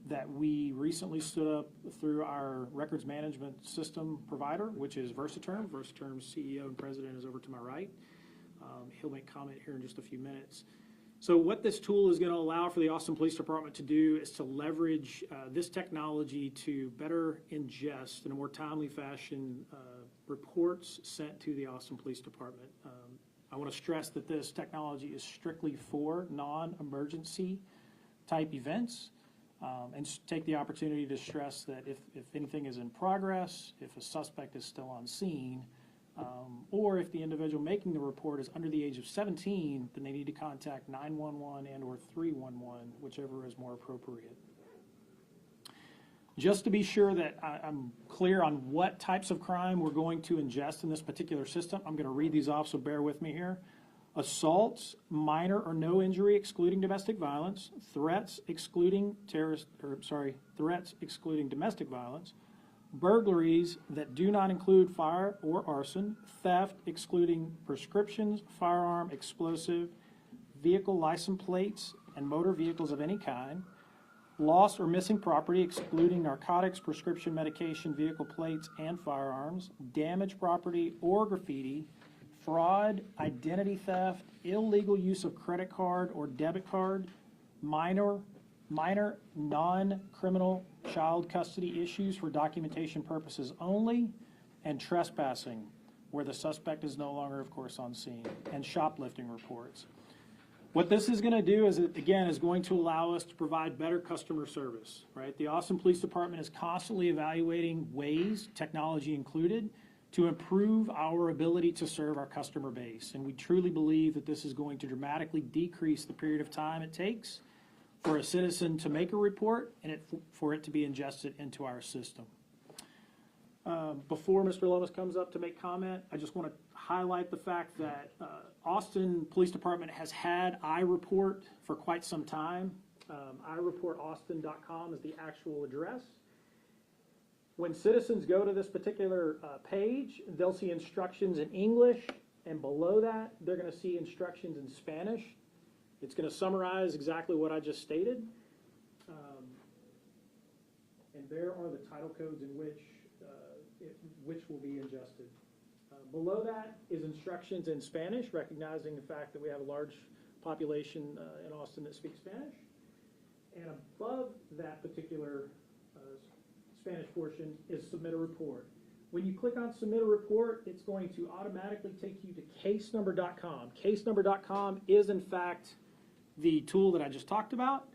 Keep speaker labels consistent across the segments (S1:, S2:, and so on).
S1: that we recently stood up through our records management system provider, which is Versaterm. Versaterm's CEO and president is over to my right. He'll make comment here in just a few minutes. So what this tool is going to allow for the Austin Police Department to do is to leverage this technology to better ingest in a more timely fashion reports sent to the Austin Police Department. I want to stress that this technology is strictly for non-emergency type events. And take the opportunity to stress that if anything is in progress, if a suspect is still on scene, or if the individual making the report is under the age of 17, then they need to contact 911 and or 311, whichever is more appropriate. Just to be sure that I'm clear on what types of crime we're going to ingest in this particular system, I'm going to read these off, so bear with me here. Assaults, minor or no injury excluding domestic violence, threats excluding threats excluding domestic violence, burglaries that do not include fire or arson, theft excluding prescriptions, firearm, explosive, vehicle license plates, and motor vehicles of any kind, lost or missing property excluding narcotics, prescription medication, vehicle plates, and firearms, damaged property or graffiti, fraud, identity theft, illegal use of credit card or debit card, minor non-criminal child custody issues for documentation purposes only, and trespassing, where the suspect is no longer, of course, on scene, and shoplifting reports. What this is going to do is, again, is going to allow us to provide better customer service, right? The Austin Police Department is constantly evaluating ways, technology included, to improve our ability to serve our customer base. And we truly believe that this is going to dramatically decrease the period of time it takes for a citizen to make a report and for it to be ingested into our system. Before Mr. Loomis comes up to make comment, I just want to highlight the fact that Austin Police Department has had iReport for quite some time. iReportaustin.com is the actual address. When citizens go to this particular page, they'll see instructions in English, and below that, they're going to see instructions in Spanish. It's going to summarize exactly what I just stated. And there are the title codes in which will be ingested. Below that is instructions in Spanish, recognizing the fact that we have a large population in Austin that speaks Spanish. And above that particular Spanish portion is submit a report. When you click on submit a report, it's going to automatically take you to casenumber.com. Casenumber.com is in fact the tool that I just talked about.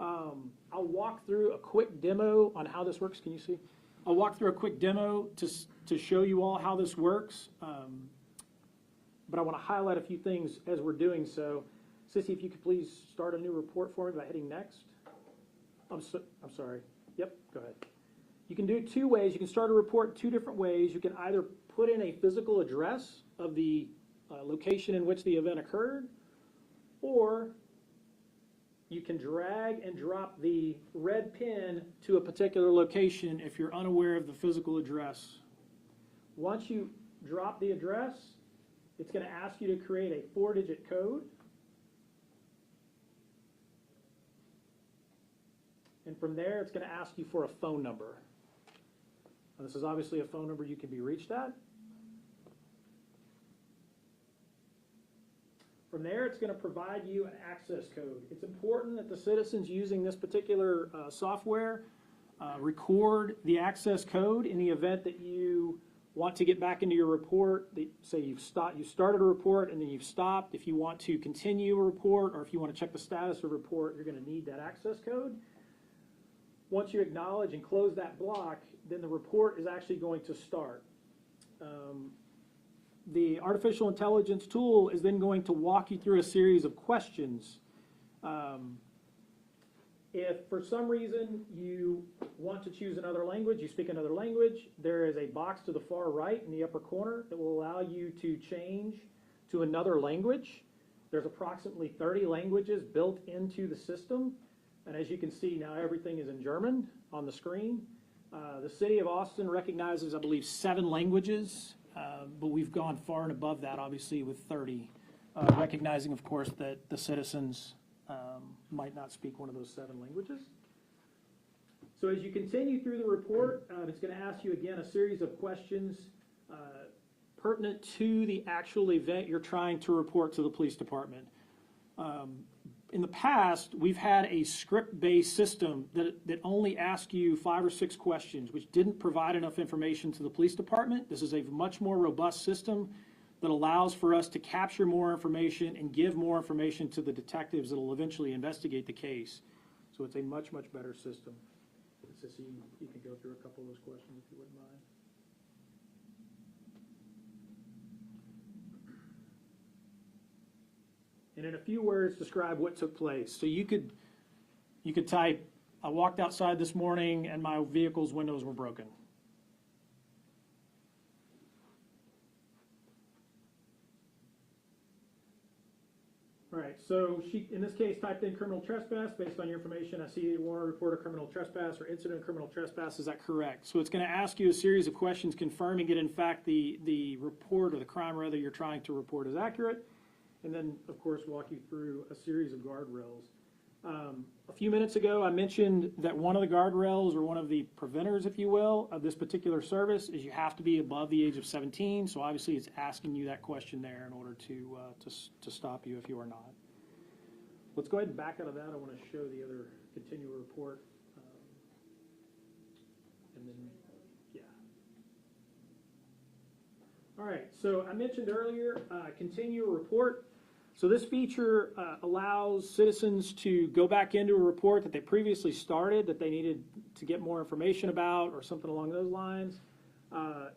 S1: I'll walk through a quick demo on how this works. Can you see? I'll walk through a quick demo to show you all how this works. But I want to highlight a few things as we're doing so. Sissy, if you could please start a new report for me by hitting next. I'm sorry. Yep, go ahead. You can do it two ways. You can start a report two different ways. You can either put in a physical address of the location in which the event occurred, or you can drag and drop the red pin to a particular location if you're unaware of the physical address. Once you drop the address, it's going to ask you to create a 4-digit code. And from there, it's going to ask you for a phone number. And this is obviously a phone number you can be reached at. From there, it's going to provide you an access code. It's important that the citizens using this particular software record the access code in the event that you want to get back into your report. Say you started a report and then you've stopped. If you want to continue a report or if you want to check the status of a report, you're going to need that access code. Once you acknowledge and close that block, then the report is actually going to start. The artificial intelligence tool is then going to walk you through a series of questions. If for some reason you want to choose another language, you speak another language, there is a box to the far right in the upper corner that will allow you to change to another language. There's approximately 30 languages built into the system. And as you can see, now everything is in German on the screen. The city of Austin recognizes, I believe, 7 languages, but we've gone far and above that, obviously, with 30, recognizing, of course, that the citizens might not speak one of those 7 languages. So as you continue through the report, it's going to ask you again a series of questions pertinent to the actual event you're trying to report to the police department. In the past, we've had a script-based system that only asked you 5 or 6 questions, which didn't provide enough information to the police department. This is a much more robust system that allows for us to capture more information and give more information to the detectives that will eventually investigate the case. So it's a much, much better system. So you can go through a couple of those questions if you wouldn't mind. And in a few words, describe what took place. So you could type, I walked outside this morning and my vehicle's windows were broken. All right, so she, in this case, typed in criminal trespass. Based on your information, I see you want to report a criminal trespass or incident of criminal trespass. Is that correct? So it's going to ask you a series of questions confirming that, in fact, the report or the crime, rather, you're trying to report is accurate. And then, of course, walk you through a series of guardrails. A few minutes ago, I mentioned that one of the guardrails, or one of the preventers, if you will, of this particular service is you have to be above the age of 17. So obviously, it's asking you that question there in order to stop you if you are not. Let's go ahead and back out of that. I want to show the other continual report. And then, yeah. All right, so I mentioned earlier, continual report. So this feature allows citizens to go back into a report that they previously started that they needed to get more information about or something along those lines.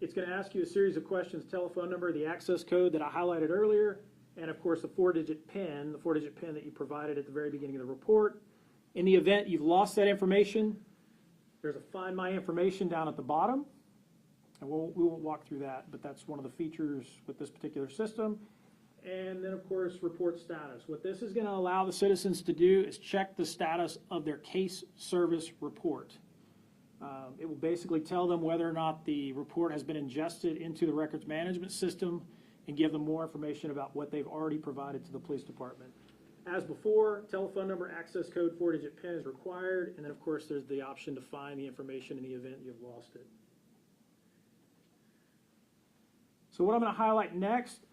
S1: It's going to ask you a series of questions, telephone number, the access code that I highlighted earlier, and of course the 4-digit PIN, that you provided at the very beginning of the report. In the event you've lost that information, there's a Find My Information down at the bottom. And we won't walk through that, but that's one of the features with this particular system. And then, of course, report status. What this is going to allow the citizens to do is check the status of their case service report. It will basically tell them whether or not the report has been ingested into the records management system and give them more information about what they've already provided to the police department. As before, telephone number, access code, 4-digit PIN is required. And then, of course, there's the option to find the information in the event you've lost it. So what I'm going to highlight next,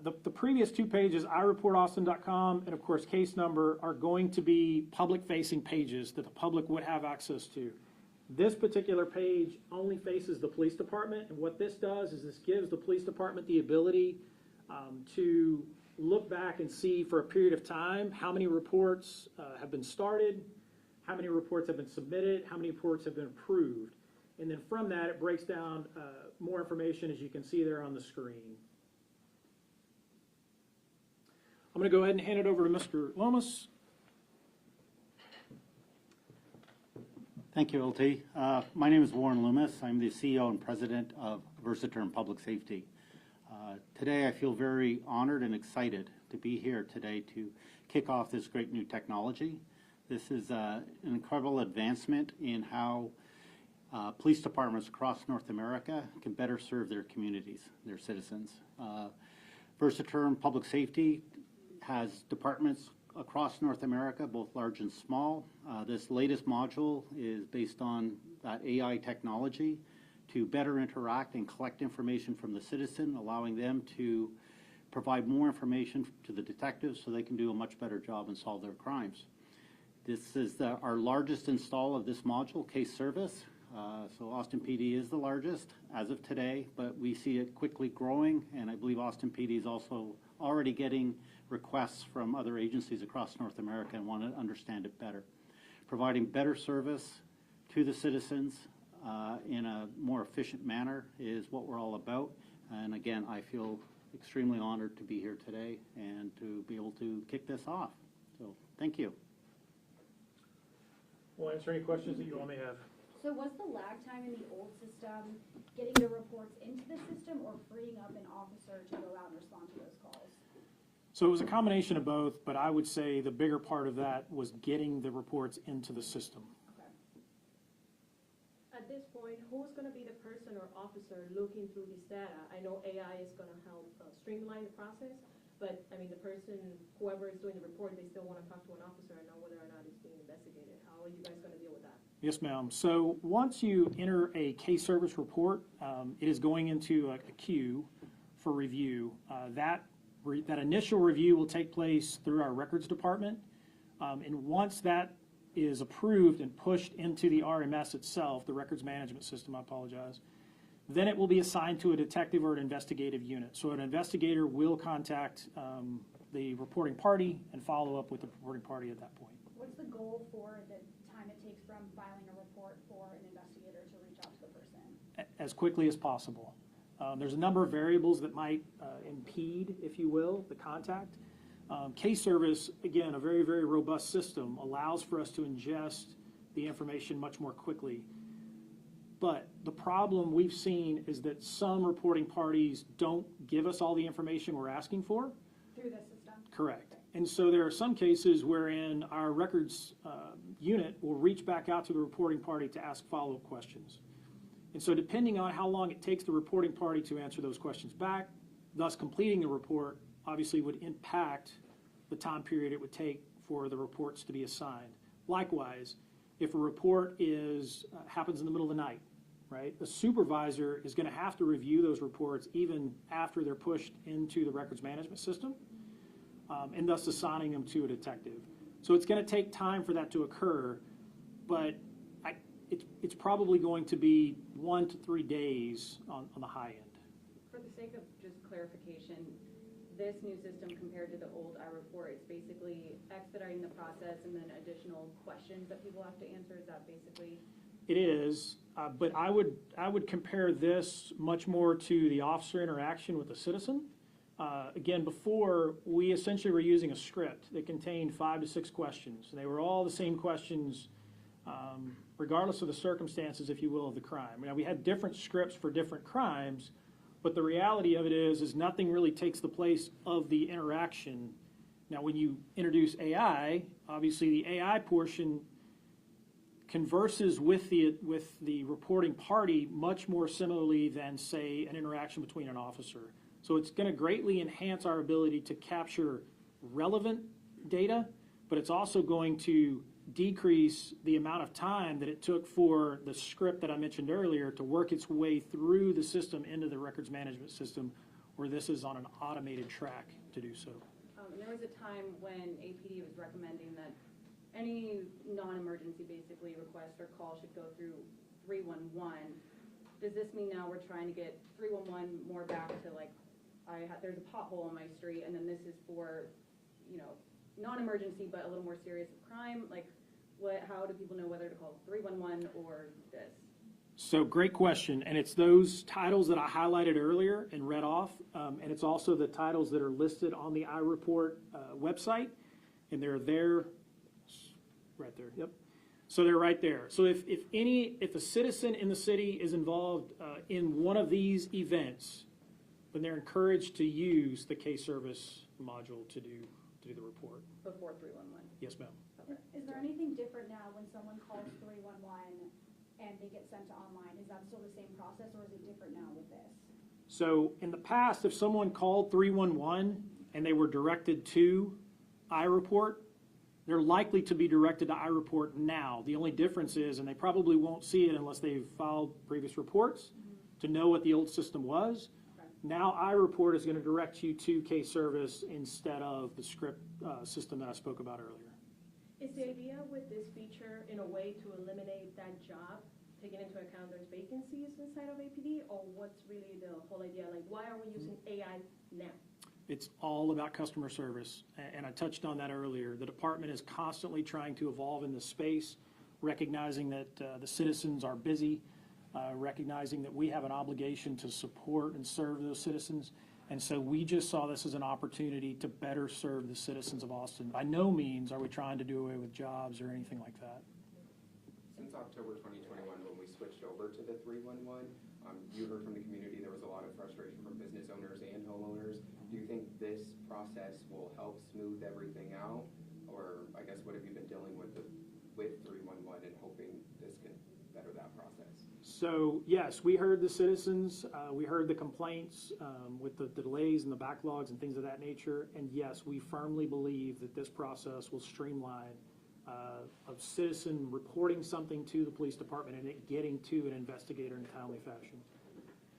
S1: the previous 2 pages, ireportaustin.com and of course case number, are going to be public-facing pages that the public would have access to. This particular page only faces the police department, and what this does is this gives the police department the ability to look back and see for a period of time how many reports have been started, how many reports have been submitted, how many reports have been approved. And then from that, it breaks down more information, as you can see there on the screen. I'm going to go ahead and hand it over to Mr. Loomis.
S2: Thank you, LT. My name is Warren Loomis. I'm the CEO and President of Versaterm Public Safety. Today, I feel very honored and excited to be here today to kick off this great new technology. This is an incredible advancement in how police departments across North America can better serve their communities, their citizens. Versaterm Public Safety has departments across North America, both large and small. This latest module is based on that AI technology to better interact and collect information from the citizen, allowing them to provide more information to the detectives so they can do a much better job and solve their crimes. This is our largest install of this module, case service. So Austin PD is the largest as of today, but we see it quickly growing, and I believe Austin PD is also already getting requests from other agencies across North America and want to understand it better. Providing better service to the citizens in a more efficient manner is what we're all about. And again, I feel extremely honored to be here today and to be able to kick this off. So thank you.
S1: We'll answer any questions that you all may have.
S3: So was the lag time in the old system getting the reports into the system or freeing up an officer to go out and respond to those calls?
S1: So it was a combination of both, but I would say the bigger part of that was getting the reports into the system.
S3: Okay.
S4: At this point, who's going to be the person or officer looking through this data? I know AI is going to help streamline the process, but I mean the person, whoever is doing the report, they still want to talk to an officer and know whether or not it's being investigated. How are you guys going to deal with that?
S1: Yes, ma'am. So once you enter a case service report, it is going into a queue for review. That initial review will take place through our records department. And once that is approved and pushed into the RMS itself, the records management system, I apologize, then it will be assigned to a detective or an investigative unit. So an investigator will contact the reporting party and follow up with the reporting party at that point.
S3: What's the goal for the time it takes from filing a report for an investigator to reach out to the person?
S1: As quickly as possible. There's a number of variables that might impede, if you will, the contact. Case service, again, a very, very robust system, allows for us to ingest the information much more quickly. But the problem we've seen is that some reporting parties don't give us all the information we're asking for.
S3: Through the system?
S1: Correct. And so there are some cases wherein our records unit will reach back out to the reporting party to ask follow-up questions. And so depending on how long it takes the reporting party to answer those questions back, thus completing the report, obviously would impact the time period it would take for the reports to be assigned. Likewise, if a report happens in the middle of the night, right, the supervisor is going to have to review those reports even after they're pushed into the records management system, and thus assigning them to a detective. So it's going to take time for that to occur, but it's probably going to be 1 to 3 days on the high end.
S5: For the sake of just clarification, this new system compared to the old iReport, it's basically expediting the process and then additional questions that people have to answer. Is that basically?
S1: It is, but I would compare this much more to the officer interaction with the citizen. Again, before, we essentially were using a script that contained 5 to 6 questions. They were all the same questions, regardless of the circumstances, if you will, of the crime. Now, we had different scripts for different crimes, but the reality of it is nothing really takes the place of the interaction. Now, when you introduce AI, obviously the AI portion converses with the reporting party much more similarly than, say, an interaction between an officer. So it's going to greatly enhance our ability to capture relevant data, but it's also going to decrease the amount of time that it took for the script that I mentioned earlier to work its way through the system into the records management system, where this is on an automated track to do so.
S5: There was a time when APD was recommending that any non-emergency basically request or call should go through 311. Does this mean now we're trying to get 311 more back to like, there's a pothole on my street, and then this is for, non-emergency but a little more serious crime? Like, how do people know whether to call 311 or this?
S1: So great question, and it's those titles that I highlighted earlier and read off, and it's also the titles that are listed on the iReport website, and they're there, right there, yep. So they're right there. So if a citizen in the city is involved in one of these events, then they're encouraged to use the case service module to do the report.
S5: Before 311?
S1: Yes, ma'am.
S5: Okay.
S3: Is there anything different now when someone calls 311 and they get sent to online? Is that still the same process, or is it different now with this?
S1: So in the past, if someone called 311 and they were directed to iReport, they're likely to be directed to iReport now. The only difference is, and they probably won't see it unless they've filed previous reports to know what the old system was. Now iReport is going to direct you to case service instead of the script system that I spoke about earlier.
S4: Is the idea with this feature in a way to eliminate that job, taking into account there's vacancies inside of APD, or what's really the whole idea? Like, why are we using AI now?
S1: It's all about customer service, and I touched on that earlier. The department is constantly trying to evolve in this space, recognizing that the citizens are busy, recognizing that we have an obligation to support and serve those citizens. And so we just saw this as an opportunity to better serve the citizens of Austin. By no means are we trying to do away with jobs or anything like that.
S6: Since October 2021, when we switched over to the 311, you heard from the community there was a lot of frustration from business owners and homeowners. Do you think this process will help smooth everything out? Or I guess what have you been dealing with 311 and hoping this can better that process?
S1: So yes, we heard the citizens, we heard the complaints with the delays and the backlogs and things of that nature. And yes, we firmly believe that this process will streamline of citizen reporting something to the police department and it getting to an investigator in a timely fashion.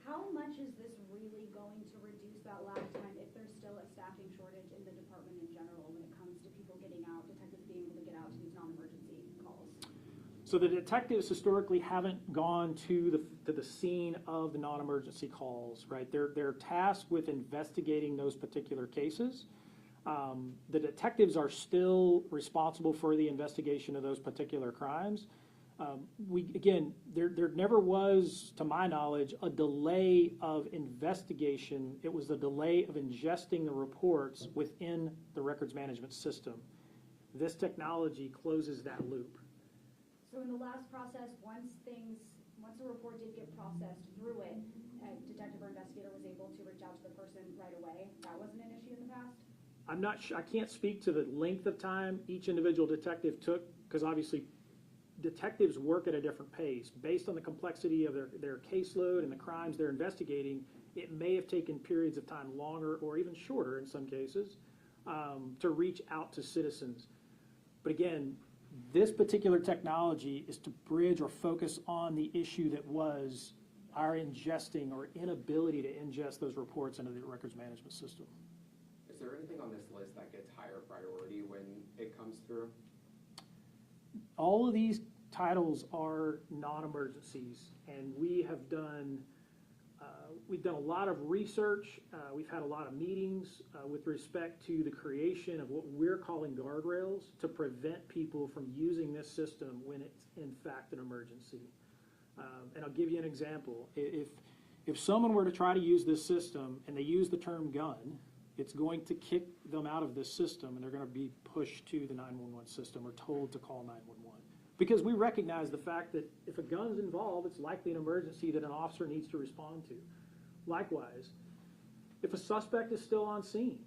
S3: How much is this really going to reduce that lag time if there's still a staffing shortage in the department in general when it comes to people getting out, detectives being able to get out to these non-emergency calls?
S1: So the detectives historically haven't gone to the scene of the non-emergency calls, right? They're tasked with investigating those particular cases. The detectives are still responsible for the investigation of those particular crimes. There never was, to my knowledge, a delay of investigation. It was a delay of ingesting the reports within the records management system. This technology closes that loop.
S3: So in the last process, once a report did get processed through it, a detective or investigator was able to reach out to the person right away. That wasn't an issue in the past?
S1: I'm not sure, I can't speak to the length of time each individual detective took, because obviously detectives work at a different pace. Based on the complexity of their caseload and the crimes they're investigating, it may have taken periods of time longer or even shorter in some cases to reach out to citizens. But again, this particular technology is to bridge or focus on the issue that was our ingesting or inability to ingest those reports into the records management system.
S6: Is there anything on this list that gets higher priority when it comes through?
S1: All of these titles are non-emergencies, and we have done we've done a lot of research. We've had a lot of meetings with respect to the creation of what we're calling guardrails to prevent people from using this system when it's in fact an emergency. And I'll give you an example. If someone were to try to use this system and they use the term gun, it's going to kick them out of this system and they're going to be pushed to the 911 system or told to call 911. Because we recognize the fact that if a gun's involved, it's likely an emergency that an officer needs to respond to. Likewise, if a suspect is still on scene,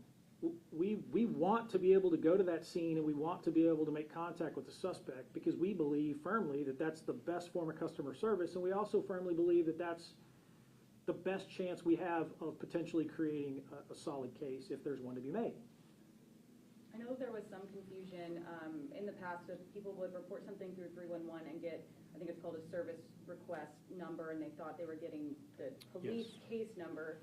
S1: we want to be able to go to that scene and we want to be able to make contact with the suspect because we believe firmly that that's the best form of customer service, and we also firmly believe that that's the best chance we have of potentially creating a solid case if there's one to be made.
S5: I know there was some confusion in the past that people would report something through 311 and get, I think it's called a service request number, and they thought they were getting the police case number.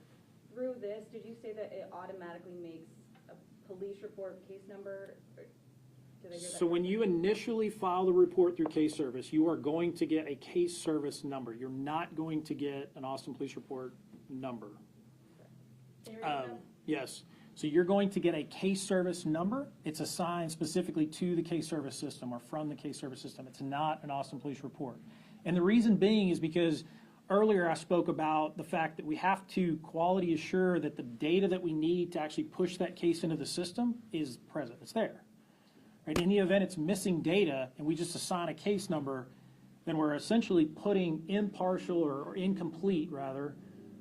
S5: Through this, did you say that it automatically makes a police report case number? Did I hear that
S1: So when you initially file the report through case service, you are going to get a case service number. You're not going to get an Austin Police Report number. Yes. So you're going to get a case service number. It's assigned specifically to the case service system or from the case service system. It's not an Austin Police Report. And the reason being is because earlier I spoke about the fact that we have to quality assure that the data that we need to actually push that case into the system is present. It's there. Right? In the event it's missing data and we just assign a case number, then we're essentially putting impartial or incomplete, rather,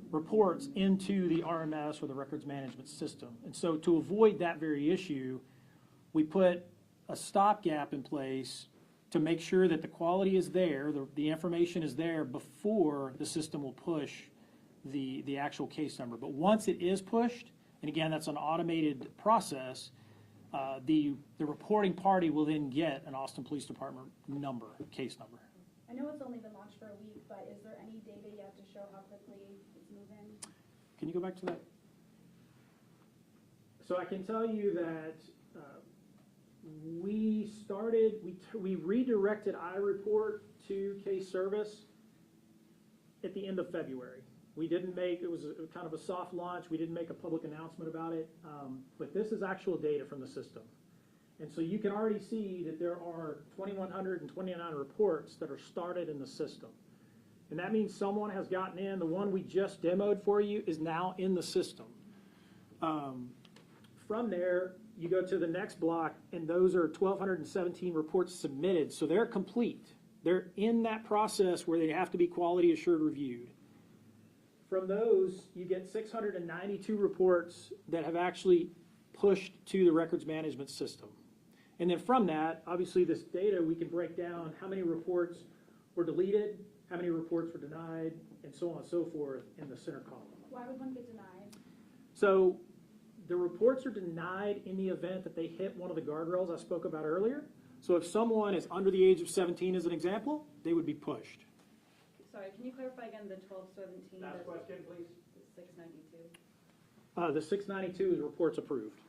S1: reports into the RMS or the records management system. And so to avoid that very issue, we put a stopgap in place to make sure that the quality is there, the information is there before the system will push the actual case number. But once it is pushed, and again, that's an automated process, the reporting party will then get an Austin Police Department number, case number.
S3: I know it's only been launched for a week, but is there any data yet to show how quickly it's moving?
S1: Can you go back to that? So I can tell you that we redirected iReport to case service at the end of February. We didn't make, it was kind of a soft launch. We didn't make a public announcement about it, but this is actual data from the system. And so you can already see that there are 2,129 reports that are started in the system. And that means someone has gotten in. The one we just demoed for you is now in the system. From there, you go to the next block, and those are 1,217 reports submitted. So they're complete. They're in that process where they have to be quality assured reviewed. From those, you get 692 reports that have actually pushed to the records management system. And then from that, obviously this data, we can break down how many reports were deleted, how many reports were denied, and so on and so forth in the center column.
S3: Why would one get denied?
S1: So the reports are denied in the event that they hit one of the guardrails I spoke about earlier, So if someone is under the age of 17, as an example, they would be pushed.
S5: Sorry, can you clarify again the 1217?
S1: Last question, please.
S5: The 692.
S1: The 692 is reports approved.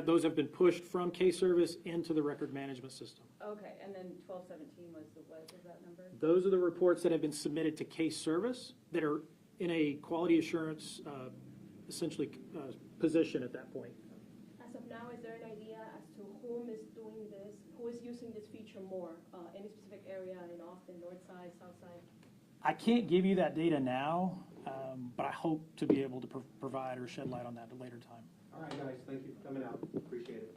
S1: Those have been pushed from case service into the record management system.
S5: Okay, and then 1217 was the, what was that number?
S1: Those are the reports that have been submitted to case service that are in a quality assurance, essentially, position at that point.
S4: As of now, is there an idea as to whom is doing this, who is using this feature more? Any specific area in Austin, north side, south side?
S1: I can't give you that data now, but I hope to be able to provide or shed light on that at a later time.
S6: All right, guys, thank you for coming out. Appreciate it.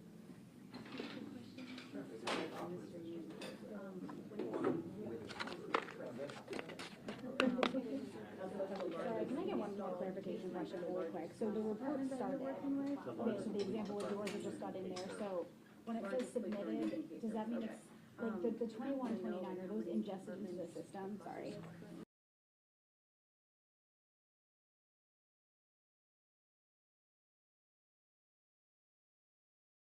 S3: Sorry, can I get one more clarification question really quick? So the report started, okay, so the example of yours that just got in there, so when it says submitted, does that mean it's, like, the 21, 29, are those ingested into the system? Sorry.